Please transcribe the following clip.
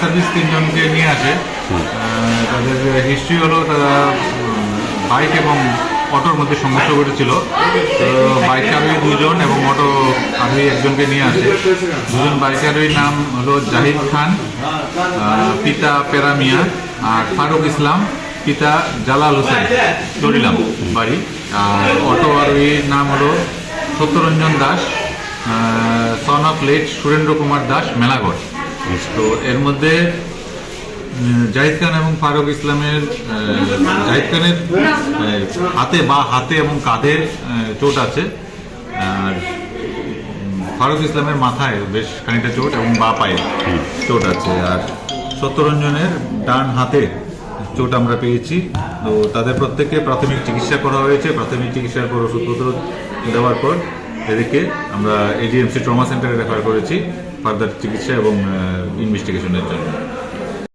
Service 3 জনকে নিয়ে আসে। তাদের হিস্ট্রি হলো তারা বাইক এবং অটোর মধ্যে সংঘর্ষ ঘটেছিল। তো বাইক আরোহী 2 জন এবং অটো আরোহী 1 জনকে নিয়ে আসে। 2 জন বাইক আরোহীর নাম হলো জাহিদ খান, পিতা পেরা মিয়া, আর ফারুক ইসলাম, পিতা জালাল হোসেন, চরিলাম বাড়ি। আর অটো আরোহীর নাম হলো Satyaranjan Das, son of late Surendra Kumar Das, Melagarh. তো এর মধ্যে জাহিদ খান এবং ফারুক ইসলামের জাহিদ খানের হাতে এবং কাঁধে চোট আছে, আর ফারুক ইসলামের মাথায় বেশ খানিকটা চোট এবং বা পায়ে চোট আছে। আর সত্যরঞ্জনের ডান হাতে চোট আমরা পেয়েছি। তো তাদের প্রত্যেককে প্রাথমিক চিকিৎসা করা হয়েছে। প্রাথমিক চিকিৎসার পর ওষুধপত্র দেওয়ার পর এদেরকে আমরা এজিএমসি ট্রমা সেন্টারে রেফার করেছি ফার্দার চিকিৎসা এবং ইনভেস্টিগেশনের জন্য।